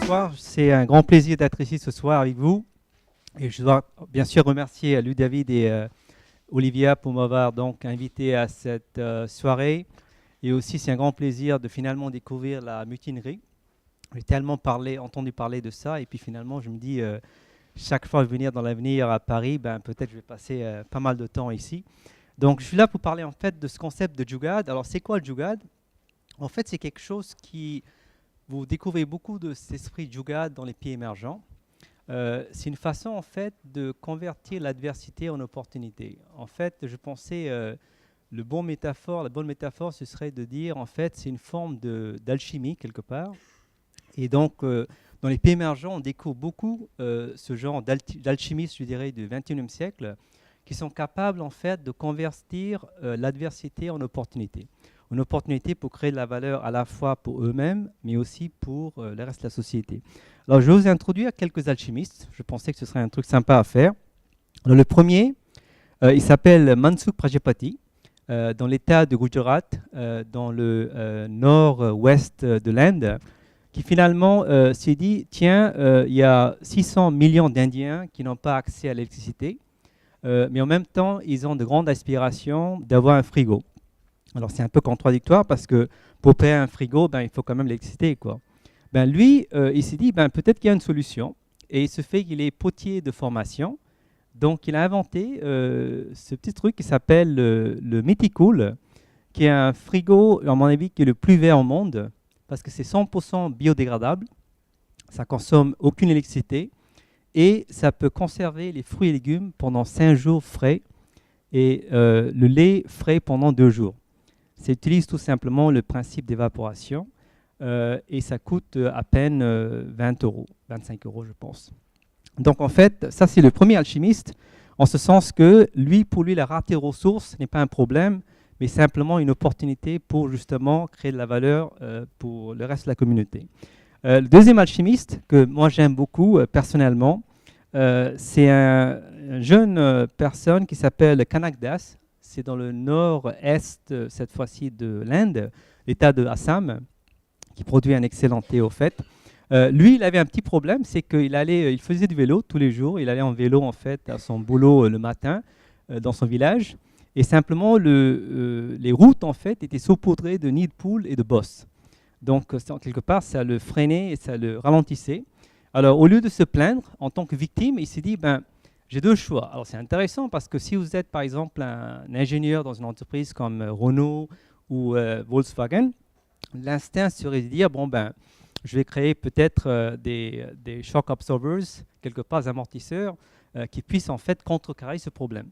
Bonsoir, c'est un grand plaisir d'être ici ce soir avec vous. Et je dois bien sûr remercier Ludovic et Olivia pour m'avoir donc invité à cette soirée. Et aussi, c'est un grand plaisir de finalement découvrir la mutinerie. J'ai tellement entendu parler de ça. Et puis finalement, je me dis, chaque fois venir dans l'avenir à Paris, ben, peut-être je vais passer pas mal de temps ici. Donc, je suis là pour parler en fait de ce concept de Jugaad. Alors, c'est quoi le Jugaad? En fait, c'est quelque chose qui... Vous découvrez beaucoup de cet esprit Jugaad dans les pays émergents. C'est une façon en fait de convertir l'adversité en opportunité. En fait, je pensais la bonne métaphore, ce serait de dire en fait c'est une forme d'alchimie quelque part. Et donc dans les pays émergents, on découvre beaucoup ce genre d'alchimistes, je dirais, du XXIe siècle, qui sont capables en fait de convertir l'adversité en opportunité. Une opportunité pour créer de la valeur à la fois pour eux-mêmes, mais aussi pour le reste de la société. Alors, je vais vous introduire quelques alchimistes. Je pensais que ce serait un truc sympa à faire. Alors, le premier, il s'appelle Mansukh Prajapati, dans l'état de Gujarat, dans le nord-ouest de l'Inde, qui finalement s'est dit, tiens, il y a 600 millions d'Indiens qui n'ont pas accès à l'électricité, mais en même temps, ils ont de grandes aspirations d'avoir un frigo. Alors, c'est un peu contradictoire parce que pour payer un frigo, ben, il faut quand même l'électricité, quoi. Ben, lui, il s'est dit, ben, peut-être qu'il y a une solution. Et il se fait qu'il est potier de formation. Donc, il a inventé ce petit truc qui s'appelle le Meticool, qui est un frigo, à mon avis, qui est le plus vert au monde parce que c'est 100% biodégradable. Ça consomme aucune électricité et ça peut conserver les fruits et légumes pendant 5 jours frais et le lait frais pendant 2 jours. Ça utilise tout simplement le principe d'évaporation et ça coûte à peine 20 euros, 25 euros je pense. Donc en fait, ça c'est le premier alchimiste, en ce sens que pour lui, la rareté des ressources n'est pas un problème, mais simplement une opportunité pour justement créer de la valeur pour le reste de la communauté. Le deuxième alchimiste, que moi j'aime beaucoup personnellement, c'est un jeune personne qui s'appelle Kanak Das. C'est dans le nord-est, cette fois-ci, de l'Inde, l'état de Assam, qui produit un excellent thé au fait. Lui, il avait un petit problème, c'est qu'il faisait du vélo tous les jours. Il allait en vélo, en fait, à son boulot le matin, dans son village. Et simplement, les routes, en fait, étaient saupoudrées de nids de poules et de bosses. Donc, quelque part, ça le freinait et ça le ralentissait. Alors, au lieu de se plaindre, en tant que victime, il s'est dit, ben, j'ai 2 choix. Alors, c'est intéressant parce que si vous êtes, par exemple, un ingénieur dans une entreprise comme Renault ou Volkswagen, l'instinct serait de dire, bon, ben, je vais créer peut-être des shock absorbers, quelque part des amortisseurs, qui puissent en fait contrecarrer ce problème.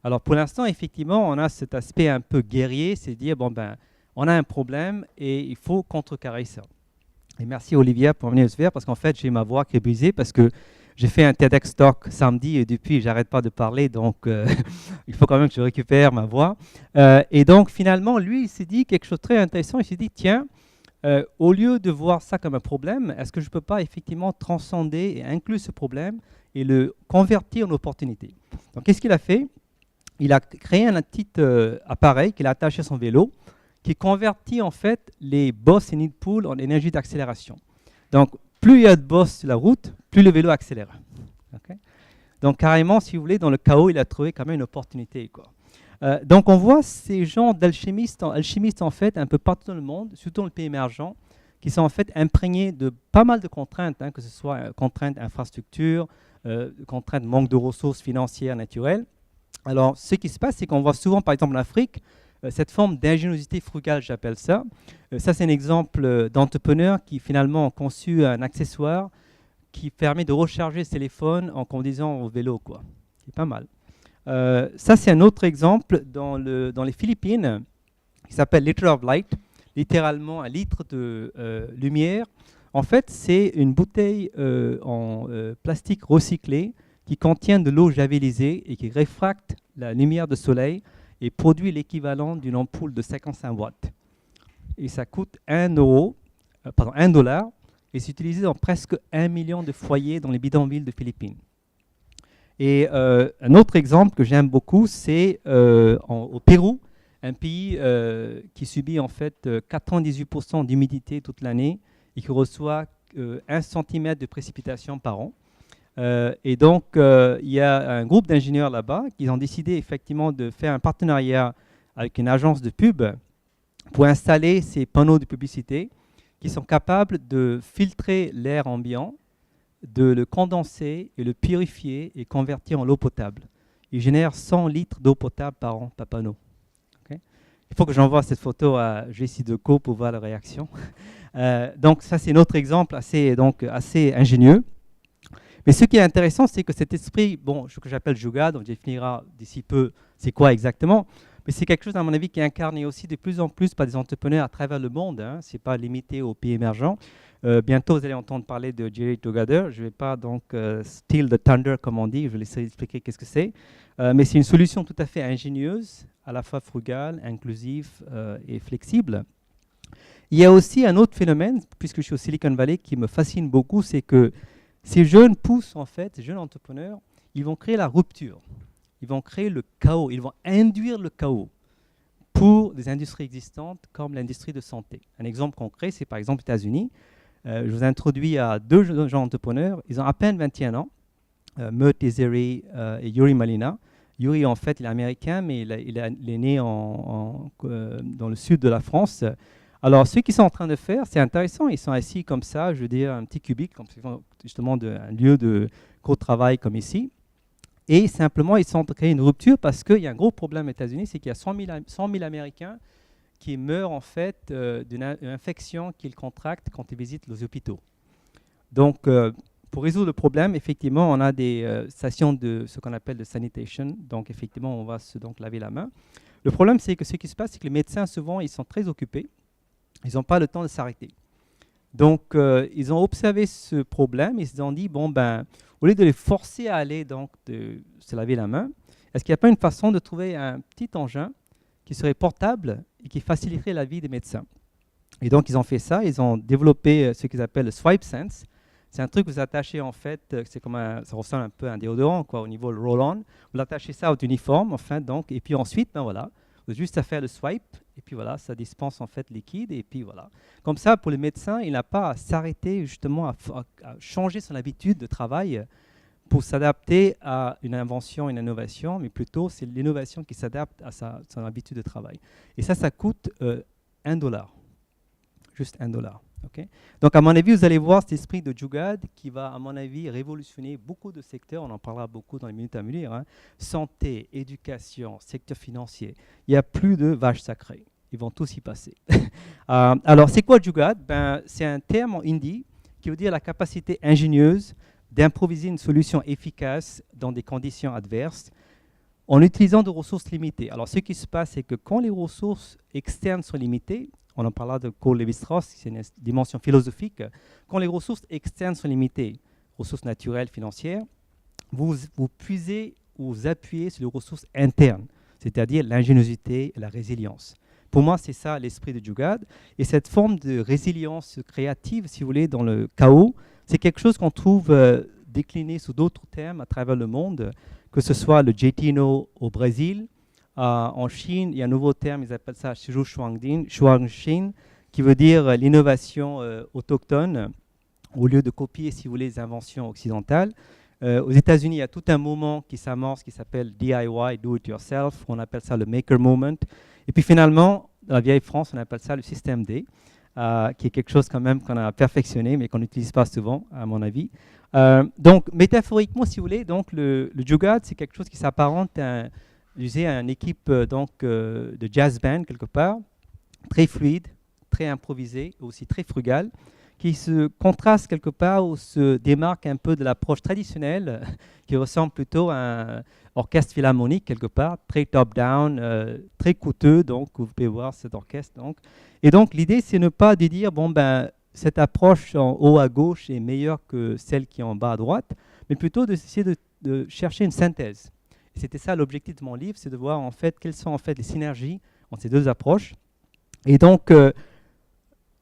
Alors, pour l'instant, effectivement, on a cet aspect un peu guerrier, c'est de dire, bon, ben, on a un problème et il faut contrecarrer ça. Et merci Olivia pour venir se faire parce qu'en fait, j'ai ma voix qui est brisée parce que j'ai fait un TEDx Talk samedi et depuis, j'arrête pas de parler, donc il faut quand même que je récupère ma voix. Et donc, finalement, lui, il s'est dit quelque chose de très intéressant. Il s'est dit, tiens, au lieu de voir ça comme un problème, est-ce que je ne peux pas effectivement transcender et inclure ce problème et le convertir en opportunité? Donc, qu'est-ce qu'il a fait? Il a créé un petit appareil qu'il a attaché à son vélo qui convertit en fait les bosses et nids de poules en énergie d'accélération. Donc, plus il y a de bosses sur la route, plus le vélo accélère. Okay. Donc, carrément, si vous voulez, dans le chaos, il a trouvé quand même une opportunité, quoi. Donc, on voit ces genres d'alchimistes en fait, un peu partout dans le monde, surtout dans les pays émergents, qui sont en fait imprégnés de pas mal de contraintes, que ce soit contraintes infrastructures, contraintes manque de ressources financières naturelles. Alors, ce qui se passe, c'est qu'on voit souvent, par exemple en Afrique, cette forme d'ingéniosité frugale, j'appelle ça. Ça, c'est un exemple d'entrepreneur qui finalement a conçu un accessoire qui permet de recharger ses téléphones en conduisant au vélo, quoi. C'est pas mal. Ça, c'est un autre exemple dans les Philippines qui s'appelle Liter of Light, littéralement un litre de lumière. En fait, c'est une bouteille en plastique recyclé qui contient de l'eau javelisée et qui réfracte la lumière du soleil et produit l'équivalent d'une ampoule de 55 watts. Et ça coûte $1 et c'est utilisé dans presque 1 million de foyers dans les bidonvilles de Philippines. Et un autre exemple que j'aime beaucoup, c'est au Pérou, un pays qui subit en fait 98% d'humidité toute l'année et qui reçoit 1 cm de précipitation par an. Et donc, il y a un groupe d'ingénieurs là-bas qui ont décidé effectivement de faire un partenariat avec une agence de pub pour installer ces panneaux de publicité qui sont capables de filtrer l'air ambiant, de le condenser et le purifier et convertir en eau potable. Ils génèrent 100 litres d'eau potable par an par panneau. Okay. Il faut que j'envoie cette photo à Jessie Decaux pour voir la réaction. Donc ça, c'est un autre exemple assez ingénieux. Mais ce qui est intéressant, c'est que cet esprit, ce que j'appelle Jugad, on définira d'ici peu c'est quoi exactement, mais c'est quelque chose, à mon avis, qui est incarné aussi de plus en plus par des entrepreneurs à travers le monde. Hein. Ce n'est pas limité aux pays émergents. Bientôt, vous allez entendre parler de Jerry Together. Je ne vais pas donc steal the thunder, comme on dit. Je vais laisser expliquer qu'est-ce que c'est. Mais c'est une solution tout à fait ingénieuse, à la fois frugale, inclusive et flexible. Il y a aussi un autre phénomène, puisque je suis au Silicon Valley, qui me fascine beaucoup, c'est que ces jeunes pousses, en fait, ces jeunes entrepreneurs, ils vont créer la rupture. Ils vont créer le chaos, ils vont induire le chaos pour des industries existantes comme l'industrie de santé. Un exemple concret, c'est par exemple les États-Unis. Je vous introduis à 2 jeunes entrepreneurs. Ils ont à peine 21 ans, Mert Ezeri et Yuri Malina. Yuri, en fait, il est américain, mais il est né dans le sud de la France. Alors, ce qu'ils sont en train de faire, c'est intéressant. Ils sont assis comme ça, je veux dire, un petit cubicle, comme justement un lieu de co-travail comme ici. Et simplement, ils sont en train de créer une rupture parce qu'il y a un gros problème aux États-Unis, c'est qu'il y a 100 000 Américains qui meurent en fait d'une infection qu'ils contractent quand ils visitent les hôpitaux. Donc, pour résoudre le problème, effectivement, on a des stations de ce qu'on appelle de sanitation. Donc, effectivement, on va se laver la main. Le problème, c'est que ce qui se passe, c'est que les médecins, souvent, ils sont très occupés. Ils n'ont pas le temps de s'arrêter. Donc, ils ont observé ce problème et ils se sont dit, au lieu de les forcer à aller se laver la main, est-ce qu'il n'y a pas une façon de trouver un petit engin qui serait portable et qui faciliterait la vie des médecins? Et donc, ils ont fait ça. Ils ont développé ce qu'ils appellent le Swipe Sense. C'est un truc que vous attachez, en fait, ça ressemble un peu à un déodorant, quoi, au niveau roll-on. Vous l'attachez ça au uniforme, enfin, donc, et puis ensuite, voilà, vous avez juste à faire le swipe, et puis voilà, ça dispense en fait liquide, et puis voilà. Comme ça, pour le médecin, il n'a pas à s'arrêter justement à changer son habitude de travail pour s'adapter à une invention, une innovation, mais plutôt c'est l'innovation qui s'adapte à son habitude de travail. Et ça coûte $1. Juste $1. Okay. Donc, à mon avis, vous allez voir cet esprit de Jugad qui va, à mon avis, révolutionner beaucoup de secteurs. On en parlera beaucoup dans les minutes à venir. Hein. Santé, éducation, secteur financier. Il n'y a plus de vaches sacrées. Ils vont tous y passer. Alors, c'est quoi Jugad? C'est un terme en hindi qui veut dire la capacité ingénieuse d'improviser une solution efficace dans des conditions adverses en utilisant des ressources limitées. Alors, ce qui se passe, c'est que quand les ressources externes sont limitées, on en parlera de Paul Lévi-Strauss, c'est une dimension philosophique. Quand les ressources externes sont limitées, ressources naturelles, financières, vous puisez ou vous appuyez sur les ressources internes, c'est-à-dire l'ingéniosité et la résilience. Pour moi, c'est ça l'esprit de Jugad. Et cette forme de résilience créative, si vous voulez, dans le chaos, c'est quelque chose qu'on trouve décliné sous d'autres termes à travers le monde, que ce soit le Jeitino au Brésil. En Chine, il y a un nouveau terme, ils appellent ça Shuangxin, qui veut dire l'innovation autochtone, au lieu de copier, si vous voulez, les inventions occidentales. Aux États-Unis, il y a tout un mouvement qui s'amorce, qui s'appelle DIY, Do It Yourself, on appelle ça le Maker Movement. Et puis finalement, dans la vieille France, on appelle ça le système D, qui est quelque chose quand même qu'on a perfectionné, mais qu'on n'utilise pas souvent, à mon avis. Donc, métaphoriquement, si vous voulez, donc, le Jugad, c'est quelque chose qui s'apparente à une équipe de jazz band quelque part, très fluide, très improvisée, aussi très frugale, qui se contraste quelque part ou se démarque un peu de l'approche traditionnelle, qui ressemble plutôt à un orchestre philharmonique quelque part, très top-down, très coûteux, donc vous pouvez voir cet orchestre. Donc. Et donc l'idée, c'est ne pas de dire, cette approche en haut à gauche est meilleure que celle qui est en bas à droite, mais plutôt d'essayer de chercher une synthèse. Et c'était ça l'objectif de mon livre, c'est de voir en fait quelles sont en fait les synergies entre ces deux approches. Et donc,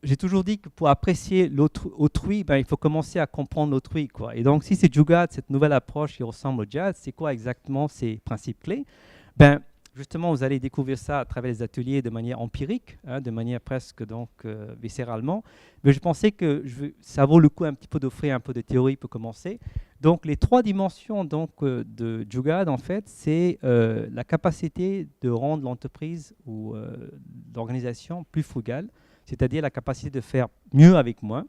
j'ai toujours dit que pour apprécier autrui, ben, il faut commencer à comprendre l'autrui, quoi. Et donc, si c'est Jugaad, cette nouvelle approche qui ressemble au jazz, c'est quoi exactement ces principes clés? Ben, justement, vous allez découvrir ça à travers les ateliers de manière empirique, hein, de manière presque donc viscéralement. Mais je pensais que ça vaut le coup un petit peu d'offrir un peu de théorie pour commencer. Donc, les 3 dimensions donc, de Jugaad, en fait, c'est la capacité de rendre l'entreprise ou l'organisation plus frugale, c'est-à-dire la capacité de faire mieux avec moins.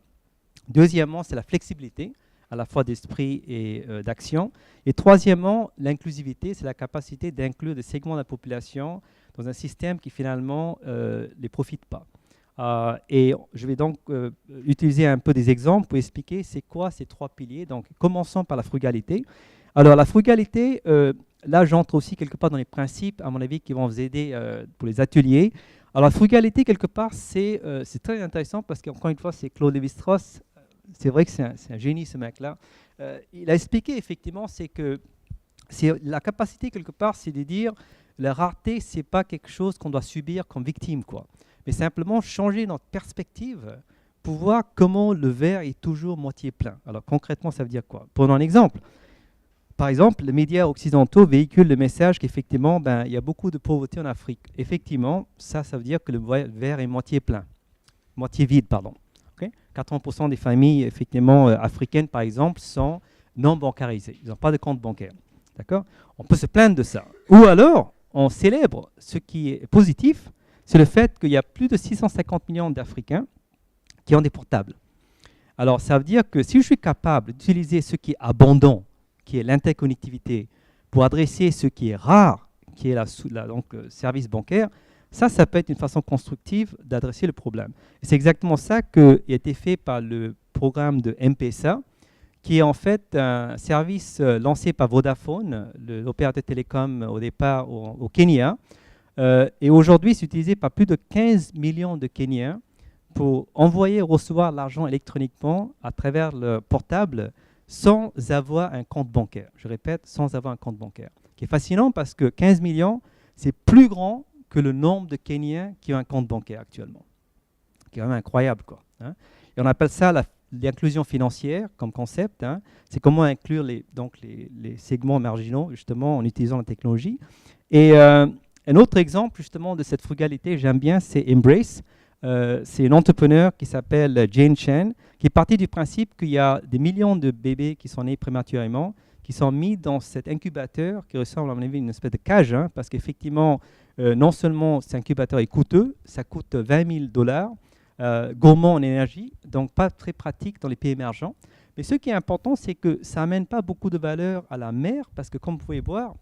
Deuxièmement, c'est la flexibilité, à la fois d'esprit et d'action. Et troisièmement, l'inclusivité, c'est la capacité d'inclure des segments de la population dans un système qui finalement ne les profite pas. Et je vais donc utiliser un peu des exemples pour expliquer c'est quoi ces 3 piliers. Donc, commençons par la frugalité. Alors, la frugalité, là, j'entre aussi quelque part dans les principes, à mon avis, qui vont vous aider pour les ateliers. Alors, la frugalité, quelque part, c'est très intéressant parce qu'encore une fois, c'est Claude Lévi-Strauss. C'est vrai que c'est un génie, ce mec-là. Il a expliqué, effectivement, c'est que la capacité, quelque part, c'est de dire la rareté, ce n'est pas quelque chose qu'on doit subir comme victime, quoi. Mais simplement changer notre perspective pour voir comment le verre est toujours moitié plein. Alors, concrètement, ça veut dire quoi? Prenons un exemple. Par exemple, les médias occidentaux véhiculent le message qu'effectivement, il y a beaucoup de pauvreté en Afrique. Effectivement, ça veut dire que le verre est moitié plein, moitié vide, pardon. Okay? 80% des familles effectivement africaines, par exemple, sont non bancarisées. Ils n'ont pas de compte bancaire. D'accord? On peut se plaindre de ça. Ou alors, on célèbre ce qui est positif, c'est le fait qu'il y a plus de 650 millions d'Africains qui ont des portables. Alors, ça veut dire que si je suis capable d'utiliser ce qui est abondant, qui est l'interconnectivité, pour adresser ce qui est rare, qui est donc, service bancaire, ça peut être une façon constructive d'adresser le problème. Et c'est exactement ça qui a été fait par le programme de M-Pesa, qui est en fait un service lancé par Vodafone, l'opérateur télécom au départ au Kenya. Et aujourd'hui, c'est utilisé par plus de 15 millions de Kenyans pour envoyer et recevoir l'argent électroniquement à travers le portable sans avoir un compte bancaire. Je répète, sans avoir un compte bancaire. Qui est fascinant parce que 15 millions, c'est plus grand que le nombre de Kenyans qui ont un compte bancaire actuellement. Qui est quand même incroyable, quoi. Hein. Et on appelle ça l'inclusion financière comme concept. Hein. C'est comment inclure les segments marginaux, justement, en utilisant la technologie. Et un autre exemple, justement, de cette frugalité, j'aime bien, c'est Embrace. C'est une entrepreneur qui s'appelle Jane Chen, qui est partie du principe qu'il y a des millions de bébés qui sont nés prématurément, qui sont mis dans cet incubateur qui ressemble à mon avis à une espèce de cage, hein, parce qu'effectivement, non seulement cet incubateur est coûteux, ça coûte $20 000, gourmand en énergie, donc pas très pratique dans les pays émergents. Mais ce qui est important, c'est que ça n'amène pas beaucoup de valeur à la mère, parce que comme vous pouvez voir,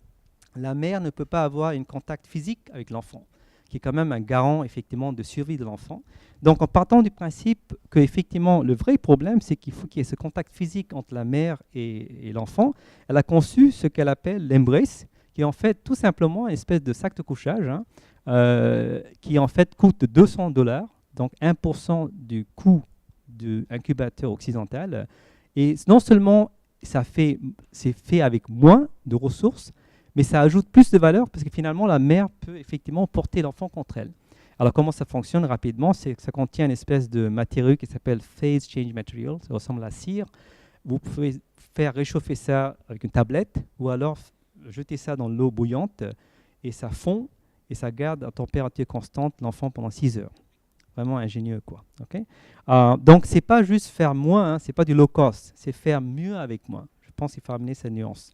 la mère ne peut pas avoir un contact physique avec l'enfant, qui est quand même un garant effectivement de survie de l'enfant. Donc en partant du principe que effectivement le vrai problème, c'est qu'il faut qu'il y ait ce contact physique entre la mère et l'enfant, elle a conçu ce qu'elle appelle l'Embrace, qui est en fait tout simplement une espèce de sac de couchage, hein, qui en fait coûte $200, donc 1% du coût de incubateur occidental. Et non seulement c'est fait avec moins de ressources, mais ça ajoute plus de valeur parce que finalement, la mère peut effectivement porter l'enfant contre elle. Alors, comment ça fonctionne rapidement? C'est que ça contient une espèce de matériau qui s'appelle Phase Change Material. Ça ressemble à la cire. Vous pouvez faire réchauffer ça avec une tablette ou alors jeter ça dans l'eau bouillante et ça fond et ça garde à température constante l'enfant pendant 6 heures. Vraiment ingénieux, quoi. Okay? Donc, ce n'est pas juste faire moins, hein, ce n'est pas du low cost, c'est faire mieux avec moins. Je pense qu'il faut amener cette nuance.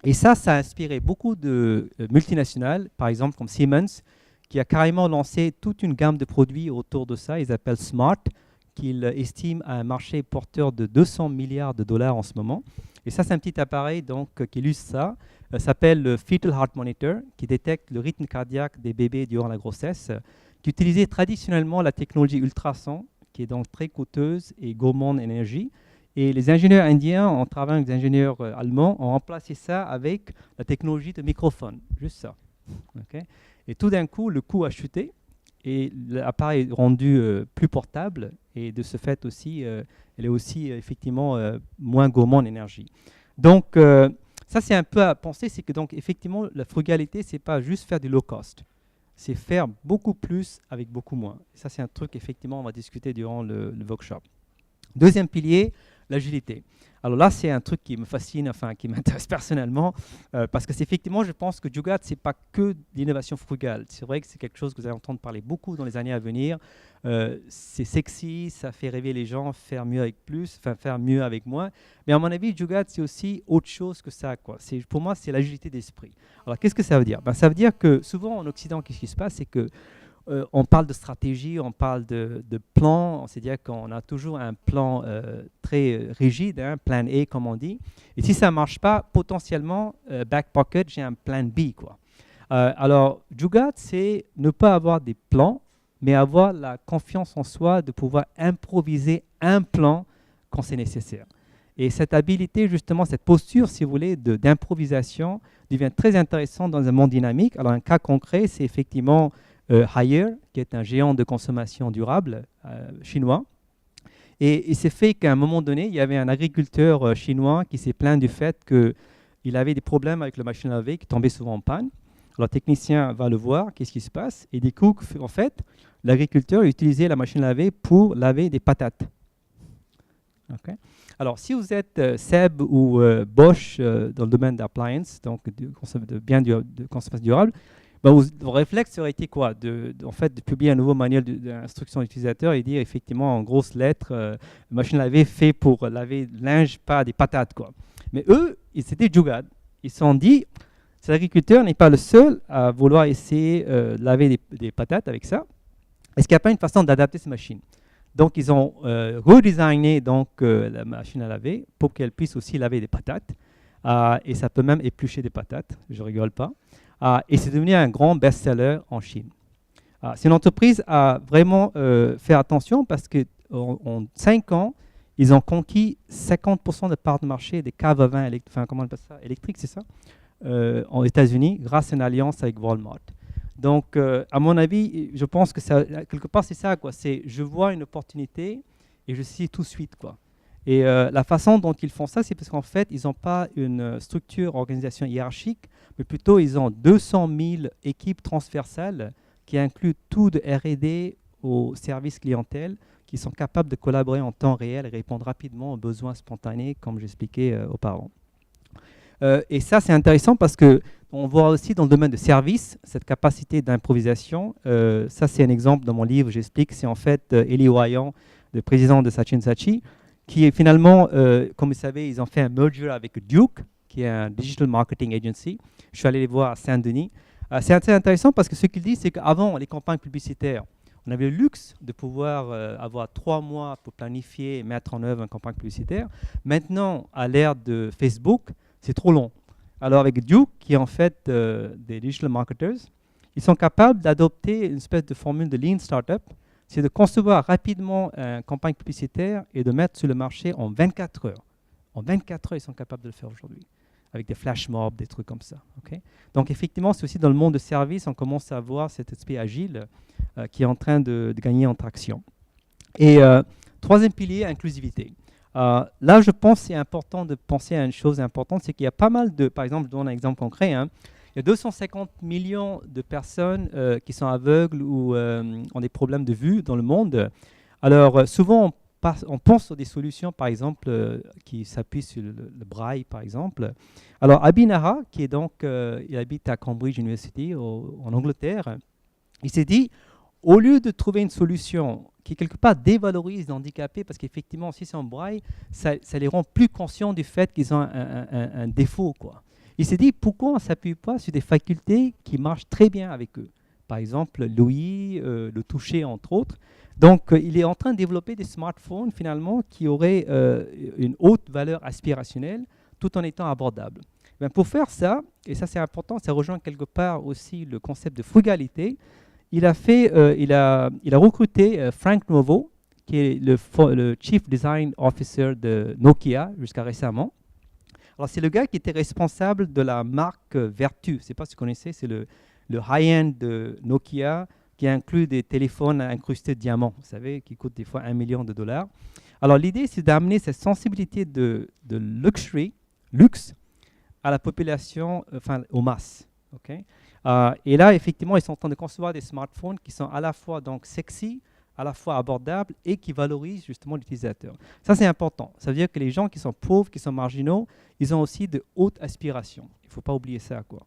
Et ça a inspiré beaucoup de multinationales, par exemple comme Siemens, qui a carrément lancé toute une gamme de produits autour de ça. Ils appellent Smart, qu'ils estiment à un marché porteur de $200 milliards en ce moment. Et ça, c'est un petit appareil donc, qui illustre ça. Ça s'appelle le Fetal Heart Monitor, qui détecte le rythme cardiaque des bébés durant la grossesse, qui utilisait traditionnellement la technologie ultrason, qui est donc très coûteuse et gourmande en énergie. Et les ingénieurs indiens, en travaillant avec des ingénieurs allemands, ont remplacé ça avec la technologie de microphone, juste ça. Okay? Et tout d'un coup, le coût a chuté et l'appareil est rendu plus portable et de ce fait aussi, elle est aussi effectivement moins gourmand en énergie. Donc, ça c'est un peu à penser, c'est que donc effectivement, la frugalité, c'est pas juste faire du low cost. c'est faire beaucoup plus avec beaucoup moins. Et ça, c'est un truc, effectivement, on va discuter durant le workshop. Deuxième pilier, l'agilité. Alors là, c'est un truc qui me fascine, enfin qui m'intéresse personnellement, parce que c'est effectivement, je pense que Jugaad, ce n'est pas que l'innovation frugale. C'est vrai que c'est quelque chose que vous allez entendre parler beaucoup dans les années à venir. C'est sexy, ça fait rêver les gens, faire mieux avec plus, enfin faire mieux avec moins. Mais à mon avis, Jugaad, c'est aussi autre chose que ça, quoi. Pour moi, c'est l'agilité d'esprit. Alors, qu'est-ce que ça veut dire? Ça veut dire que souvent en Occident, qu'est-ce qui se passe? C'est que on parle de stratégie, on parle de plan, c'est-à-dire qu'on a toujours un plan très rigide, un plan A comme on dit. Et si ça ne marche pas, potentiellement, back pocket, j'ai un plan B, quoi. Alors, Jugaad, c'est ne pas avoir des plans, mais avoir la confiance en soi de pouvoir improviser un plan quand c'est nécessaire. Et cette habilité, justement, cette posture, si vous voulez, d'improvisation devient très intéressante dans un monde dynamique. Alors, un cas concret, c'est effectivement Haier, qui est un géant de consommation durable chinois. Et il s'est fait qu'à un moment donné, il y avait un agriculteur chinois qui s'est plaint du fait qu'il avait des problèmes avec la machine à laver qui tombait souvent en panne. Alors, le technicien va le voir, qu'est-ce qui se passe? Et du coup, en fait, l'agriculteur utilisait la machine à laver pour laver des patates. Okay. Alors, si vous êtes Seb ou Bosch dans le domaine d'appliance, donc de biens de consommation durable, vos réflexes serait été quoi? En fait, de publier un nouveau manuel d'instruction utilisateur et dire effectivement en grosses lettres, machine à laver fait pour laver le linge, pas des patates, quoi. Mais eux, c'était Jugaad. Ils se sont dit, cet agriculteur n'est pas le seul à vouloir essayer de laver des patates avec ça. Est-ce qu'il n'y a pas une façon d'adapter ces machines? Donc, ils ont redesigné la machine à laver pour qu'elle puisse aussi laver des patates. Et ça peut même éplucher des patates, je ne rigole pas. Et c'est devenu un grand best-seller en Chine. C'est une entreprise à vraiment faire attention parce qu'en 5 ans, ils ont conquis 50% de parts de marché des caves à vin électriques, c'est ça, aux États-Unis, grâce à une alliance avec Walmart. Donc, à mon avis, je pense que quelque part, c'est ça, quoi. C'est je vois une opportunité et je sais tout de suite, quoi. Et la façon dont ils font ça, c'est parce qu'en fait, ils n'ont pas une structure, organisation hiérarchique, mais plutôt ils ont 200 000 équipes transversales qui incluent tout de R&D au service clientèle, qui sont capables de collaborer en temps réel et répondre rapidement aux besoins spontanés, comme j'expliquais auparavant. Et ça, c'est intéressant parce qu'on voit aussi dans le domaine de service cette capacité d'improvisation. Ça, c'est un exemple dans mon livre, j'explique. C'est en fait Eli Wayan, le président de Sachin Sachi, qui est finalement, comme vous savez, ils ont fait un merger avec Duke, qui est un digital marketing agency. Je suis allé les voir à Saint-Denis. C'est assez intéressant parce que ce qu'ils disent, c'est qu'avant les campagnes publicitaires, on avait le luxe de pouvoir avoir 3 mois pour planifier et mettre en œuvre une campagne publicitaire. Maintenant, à l'ère de Facebook, c'est trop long. Alors avec Duke, qui est en fait des digital marketers, ils sont capables d'adopter une espèce de formule de lean startup, c'est de concevoir rapidement une campagne publicitaire et de mettre sur le marché en 24 heures. En 24 heures, ils sont capables de le faire aujourd'hui, avec des flash mobs, des trucs comme ça. Okay. Donc effectivement, c'est aussi dans le monde de service, on commence à voir cet aspect agile qui est en train de gagner en traction. Et troisième pilier, inclusivité. Là, je pense que c'est important de penser à une chose importante, c'est qu'il y a pas mal de, par exemple, je donne un exemple concret, hein, il y a 250 millions de personnes qui sont aveugles ou ont des problèmes de vue dans le monde. Alors, souvent, on pense sur des solutions, par exemple, qui s'appuient sur le braille, par exemple. Alors, Abhinara, qui est donc, il habite à Cambridge University, en Angleterre, il s'est dit, au lieu de trouver une solution qui, quelque part, dévalorise les handicapés, parce qu'effectivement, si c'est en braille, ça les rend plus conscients du fait qu'ils ont un défaut, quoi. Il s'est dit, pourquoi on ne s'appuie pas sur des facultés qui marchent très bien avec eux? Par exemple, l'ouïe, le toucher, entre autres. Donc, il est en train de développer des smartphones, finalement, qui auraient une haute valeur aspirationnelle, tout en étant abordables. Ben, pour faire ça, et ça c'est important, ça rejoint quelque part aussi le concept de frugalité, il a recruté Frank Nuovo, qui est le Chief Design Officer de Nokia jusqu'à récemment. Alors, c'est le gars qui était responsable de la marque Vertu. Je ne sais pas si vous connaissez, c'est le high-end de Nokia qui inclut des téléphones incrustés de diamants, vous savez, qui coûtent des fois $1 million. Alors, l'idée, c'est d'amener cette sensibilité de luxe, à la population, enfin, aux masses. Okay? Et là, effectivement, ils sont en train de concevoir des smartphones qui sont à la fois donc sexy, à la fois abordables et qui valorisent justement l'utilisateur. Ça, c'est important. Ça veut dire que les gens qui sont pauvres, qui sont marginaux, ils ont aussi de hautes aspirations. Il ne faut pas oublier ça, quoi.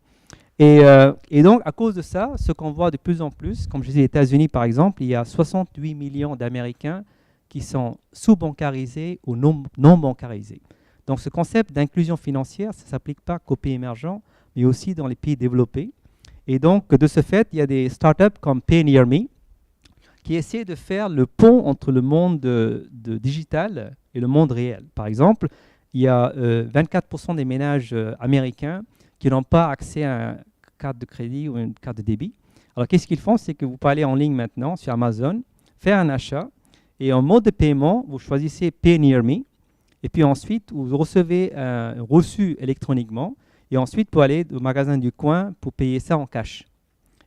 Et donc, à cause de ça, ce qu'on voit de plus en plus, comme je disais, les États-Unis, par exemple, il y a 68 millions d'Américains qui sont sous-bancarisés ou non bancarisés. Donc, ce concept d'inclusion financière, ça ne s'applique pas qu'aux pays émergents, mais aussi dans les pays développés. Et donc, de ce fait, il y a des startups comme Payoneer.me qui essaient de faire le pont entre le monde digital et le monde réel. Par exemple, il y a 24% des ménages américains qui n'ont pas accès à une carte de crédit ou une carte de débit. Alors, qu'est-ce qu'ils font? C'est que vous pouvez aller en ligne maintenant sur Amazon, faire un achat, et en mode de paiement, vous choisissez Payoneer.me, et puis ensuite, vous recevez un reçu électroniquement, et ensuite, vous aller au magasin du coin pour payer ça en cash.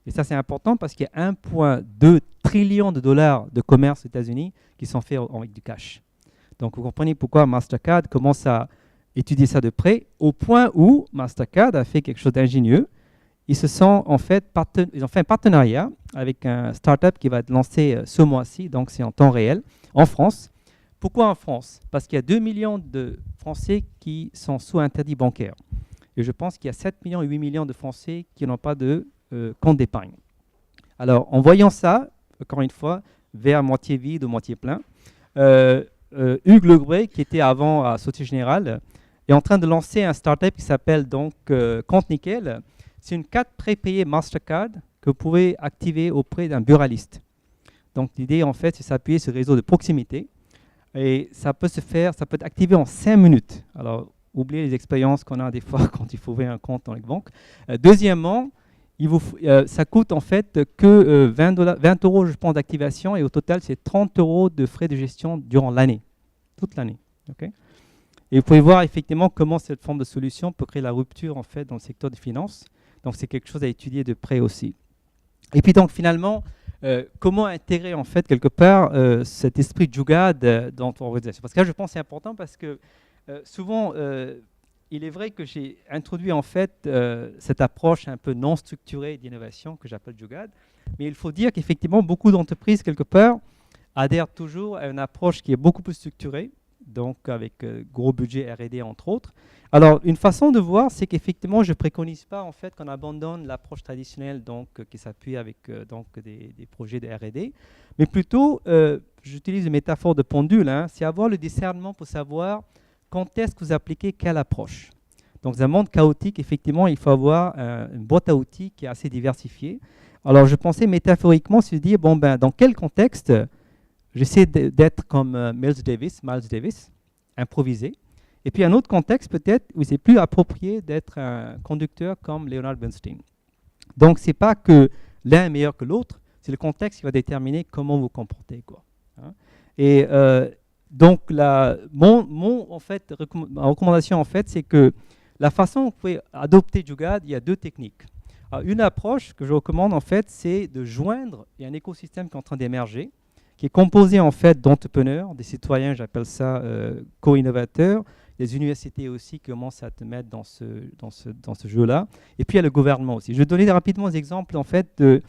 Et ça, c'est important parce qu'il y a 1,2 trillion de dollars de commerce aux États-Unis qui sont faits avec du cash. Donc, vous comprenez pourquoi Mastercard commence à étudier ça de près, au point où Mastercard a fait quelque chose d'ingénieux. Ils ont fait un partenariat avec un startup qui va être lancé ce mois-ci, donc c'est en temps réel, en France. Pourquoi en France? Parce qu'il y a 2 millions de Français qui sont sous interdit bancaire. Et je pense qu'il y a 7 millions et 8 millions de Français qui n'ont pas de compte d'épargne. Alors, en voyant ça, encore une fois, verre moitié vide ou moitié plein, Hugues Legray, qui était avant à Société Générale, est en train de lancer un startup qui s'appelle donc Compte Nickel. C'est une carte prépayée Mastercard que vous pouvez activer auprès d'un buraliste. Donc, l'idée, en fait, c'est s'appuyer sur le réseau de proximité. Et ça peut être activé en 5 minutes. Alors, oubliez les expériences qu'on a des fois quand il faut ouvrir un compte dans les banques. Deuxièmement, ça coûte en fait que 20 €, je pense, d'activation, et au total, c'est 30 € de frais de gestion durant l'année, toute l'année. Okay, et vous pouvez voir effectivement comment cette forme de solution peut créer la rupture en fait dans le secteur des finances. Donc, c'est quelque chose à étudier de près aussi. Et puis donc, finalement, comment intégrer en fait quelque part cet esprit de Jugaad dans ton organisation? Parce que là, je pense que c'est important parce que souvent, il est vrai que j'ai introduit en fait cette approche un peu non structurée d'innovation que j'appelle Jugaad, mais il faut dire qu'effectivement beaucoup d'entreprises quelque part adhèrent toujours à une approche qui est beaucoup plus structurée, donc avec gros budget R&D entre autres. Alors une façon de voir, c'est qu'effectivement je préconise pas en fait qu'on abandonne l'approche traditionnelle donc qui s'appuie avec donc des projets de R&D, mais plutôt j'utilise une métaphore de pendule, hein, c'est avoir le discernement pour savoir quand est-ce que vous appliquez quelle approche. Donc, dans un monde chaotique, effectivement, il faut avoir une boîte à outils qui est assez diversifiée. Alors, je pensais métaphoriquement se dire, bon, ben, dans quel contexte j'essaie d'être comme Miles Davis, improvisé. Et puis, un autre contexte peut-être où c'est plus approprié d'être un conducteur comme Leonard Bernstein. Donc, ce n'est pas que l'un est meilleur que l'autre, c'est le contexte qui va déterminer comment vous vous comportez, quoi. Hein? Et donc, ma recommandation, en fait, c'est que la façon dont vous pouvez adopter Jugaad, il y a 2 techniques. Alors, une approche que je recommande, en fait, c'est de joindre, il y a un écosystème qui est en train d'émerger, qui est composé, en fait, d'entrepreneurs, des citoyens, j'appelle ça co-innovateurs, des universités aussi qui commencent à te mettre dans ce jeu-là, et puis il y a le gouvernement aussi. Je vais donner rapidement des exemples, en fait, de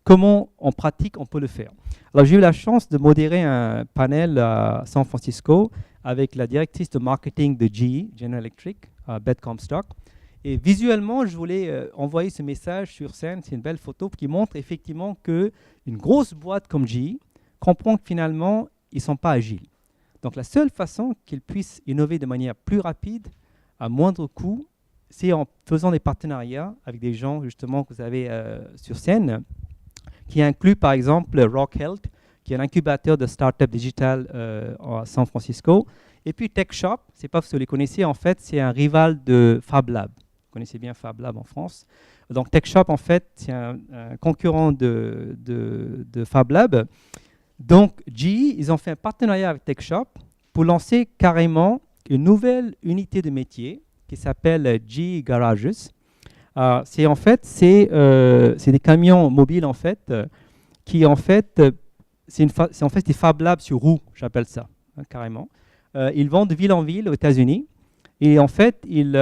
comment, en pratique, on peut le faire. Alors, j'ai eu la chance de modérer un panel à San Francisco avec la directrice de marketing de GE, General Electric, Beth Comstock. Et visuellement, je voulais envoyer ce message sur scène. C'est une belle photo qui montre effectivement qu'une grosse boîte comme GE comprend que finalement, ils ne sont pas agiles. Donc, la seule façon qu'ils puissent innover de manière plus rapide, à moindre coût, c'est en faisant des partenariats avec des gens justement que vous avez sur scène, qui inclut par exemple Rock Health, qui est un incubateur de start-up digital à San Francisco. Et puis TechShop, je ne sais pas si vous les connaissez, en fait, c'est un rival de Fab Lab. Vous connaissez bien Fab Lab en France. Donc TechShop, en fait, c'est un concurrent de Fab Lab. Donc GE, ils ont fait un partenariat avec TechShop pour lancer carrément une nouvelle unité de métier qui s'appelle GE Garages. C'est des camions mobiles en fait, qui en fait, c'est en fait des Fab Labs sur roues, j'appelle ça, hein, carrément. Ils vont de ville en ville aux États-Unis Et en fait, il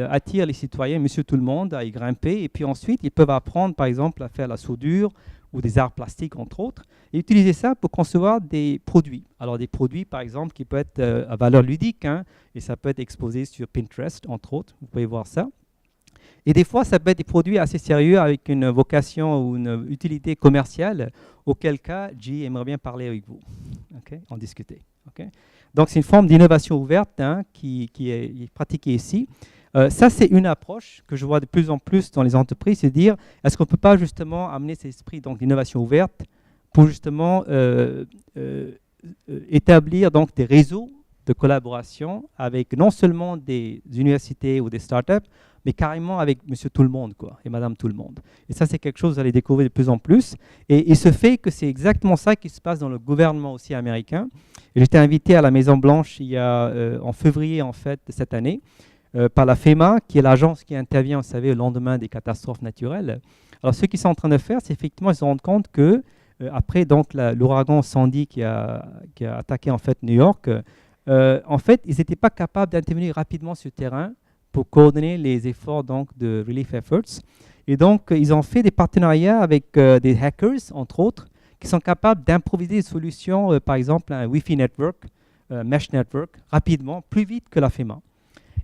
attire les citoyens, monsieur tout le monde, à y grimper. Et puis ensuite, ils peuvent apprendre, par exemple, à faire la soudure ou des arts plastiques, entre autres, et utiliser ça pour concevoir des produits. Alors, des produits, par exemple, qui peuvent être à valeur ludique, hein, et ça peut être exposé sur Pinterest, entre autres. Vous pouvez voir ça. Et des fois, ça peut être des produits assez sérieux avec une vocation ou une utilité commerciale, auquel cas, G aimerait bien parler avec vous, en discuter. Donc, c'est une forme d'innovation ouverte, hein, qui est pratiquée ici. Ça, c'est une approche que je vois de plus en plus dans les entreprises, c'est de dire, est-ce qu'on ne peut pas justement amener cet esprit d'innovation ouverte pour justement établir donc, des réseaux de collaboration avec non seulement des universités ou des startups, mais carrément avec monsieur tout le monde, quoi, et madame tout le monde. Et ça, c'est quelque chose que vous allez découvrir de plus en plus. Et il se fait que c'est exactement ça qui se passe dans le gouvernement aussi américain. J'étais invité à la Maison-Blanche en février, en fait, de cette année, par la FEMA, qui est l'agence qui intervient, vous savez, au lendemain des catastrophes naturelles. Alors, ce qu'ils sont en train de faire, c'est effectivement, ils se rendent compte que, après donc l'ouragan Sandy qui a attaqué, en fait, New York, en fait, ils n'étaient pas capables d'intervenir rapidement sur le terrain pour coordonner les efforts donc, de relief efforts. Et donc, ils ont fait des partenariats avec des hackers, entre autres, qui sont capables d'improviser des solutions, par exemple un Wi-Fi network, mesh network, rapidement, plus vite que la FEMA.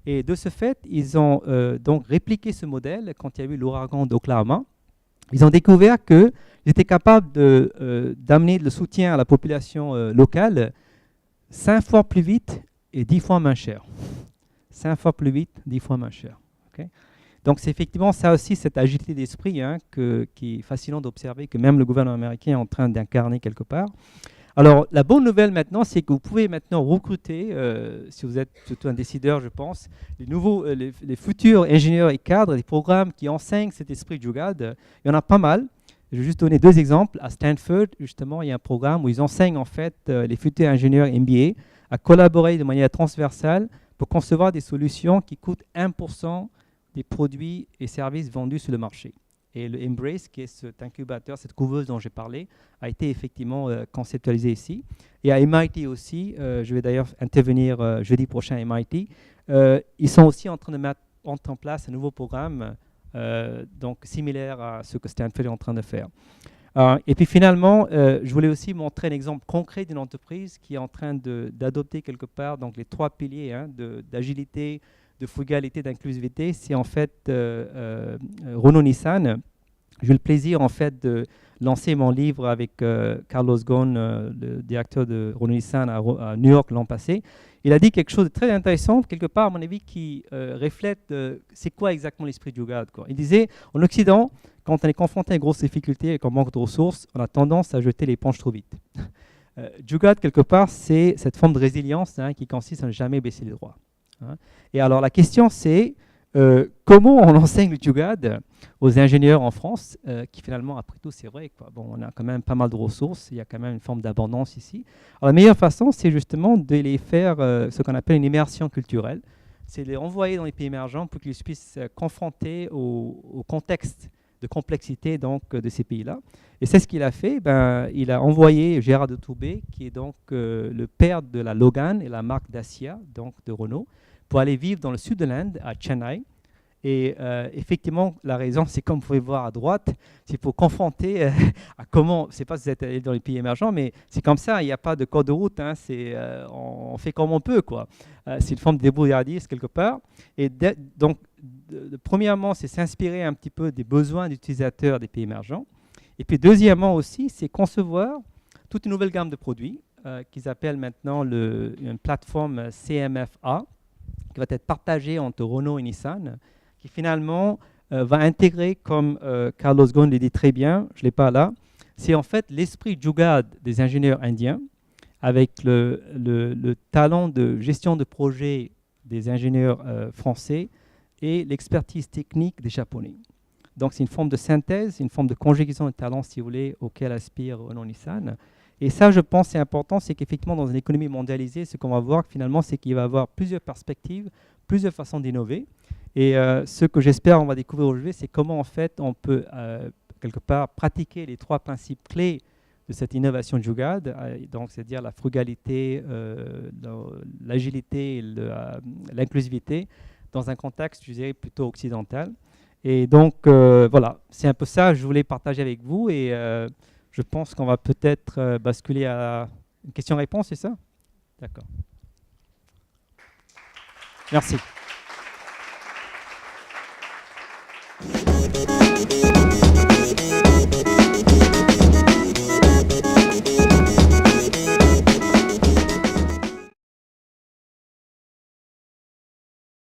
Et de ce fait, ils ont donc répliqué ce modèle quand il y a eu l'ouragan d'Oklahoma. Ils ont découvert qu'ils étaient capables d'amener le soutien à la population locale 5 fois plus vite et 10 fois moins cher. 5 fois plus vite, 10 fois moins cher. Donc, c'est effectivement ça aussi, cette agilité d'esprit, hein, qui est fascinant d'observer, que même le gouvernement américain est en train d'incarner quelque part. Alors, la bonne nouvelle maintenant, c'est que vous pouvez maintenant recruter, si vous êtes surtout un décideur, je pense, les futurs ingénieurs et cadres des programmes qui enseignent cet esprit Jugaad. Il y en a pas mal. Je vais juste donner 2 exemples. À Stanford, justement, il y a un programme où ils enseignent en fait les futurs ingénieurs MBA à collaborer de manière transversale pour concevoir des solutions qui coûtent 1% des produits et services vendus sur le marché. Et le Embrace, qui est cet incubateur, cette couveuse dont j'ai parlé, a été effectivement conceptualisé ici. Et à MIT aussi, je vais d'ailleurs intervenir jeudi prochain à MIT, ils sont aussi en train de mettre en place un nouveau programme donc similaire à ce que Stanford est en train de faire. Et puis finalement, je voulais aussi montrer un exemple concret d'une entreprise qui est en train d'adopter quelque part donc les 3 piliers, hein, d'agilité, de frugalité, d'inclusivité. C'est en fait Renault-Nissan. J'ai eu le plaisir en fait de lancer mon livre avec Carlos Ghosn, le directeur de Renault-Nissan à New York l'an passé. Il a dit quelque chose de très intéressant, quelque part à mon avis, qui reflète c'est quoi exactement l'esprit Jugaad, quoi. Il disait, en Occident, quand on est confronté à de grosses difficultés et qu'on manque de ressources, on a tendance à jeter l'éponge trop vite. Jugaad, quelque part, c'est cette forme de résilience, hein, qui consiste à ne jamais baisser les droits. Hein. Et alors la question c'est, comment on enseigne le Jugaad aux ingénieurs en France, qui finalement, après tout, c'est vrai, quoi. Bon, on a quand même pas mal de ressources, il y a quand même une forme d'abondance ici. Alors, la meilleure façon, c'est justement de les faire ce qu'on appelle une immersion culturelle. C'est de les envoyer dans les pays émergents pour qu'ils puissent se confronter au contexte de complexité donc, de ces pays-là. Et c'est ce qu'il a fait. Il a envoyé Gérard de Toubé, qui est donc le père de la Logan et la marque Dacia, donc de Renault, pour aller vivre dans le sud de l'Inde, à Chennai. Et effectivement, la raison, c'est comme vous pouvez voir à droite, c'est pour confronter à comment, je ne sais pas si vous êtes allé dans les pays émergents, mais c'est comme ça, il n'y a pas de code de route, hein, on fait comme on peut, quoi. C'est une forme de débrouillardise quelque part. Et donc, premièrement, c'est s'inspirer un petit peu des besoins d'utilisateurs des pays émergents. Et puis deuxièmement aussi, c'est concevoir toute une nouvelle gamme de produits qu'ils appellent maintenant une plateforme CMFA, qui va être partagée entre Renault et Nissan, qui finalement va intégrer, comme Carlos Ghosn le dit très bien, je ne l'ai pas là, c'est en fait l'esprit Jugaad des ingénieurs indiens, avec le talent de gestion de projet des ingénieurs français et l'expertise technique des Japonais. Donc c'est une forme de synthèse, une forme de conjugaison de talents, si vous voulez, auquel aspire Renault-Nissan. Et ça, je pense, c'est important, c'est qu'effectivement, dans une économie mondialisée, ce qu'on va voir finalement, c'est qu'il va y avoir plusieurs perspectives, plusieurs façons d'innover. Et ce que j'espère on va découvrir aujourd'hui, c'est comment en fait on peut quelque part pratiquer les 3 principes clés de cette innovation Jugaad, donc c'est-à-dire la frugalité, l'agilité et l'inclusivité dans un contexte, je dirais, plutôt occidental. Et donc, voilà, c'est un peu ça que je voulais partager avec vous. Et je pense qu'on va peut-être basculer à une question-réponse, c'est ça? D'accord. Merci.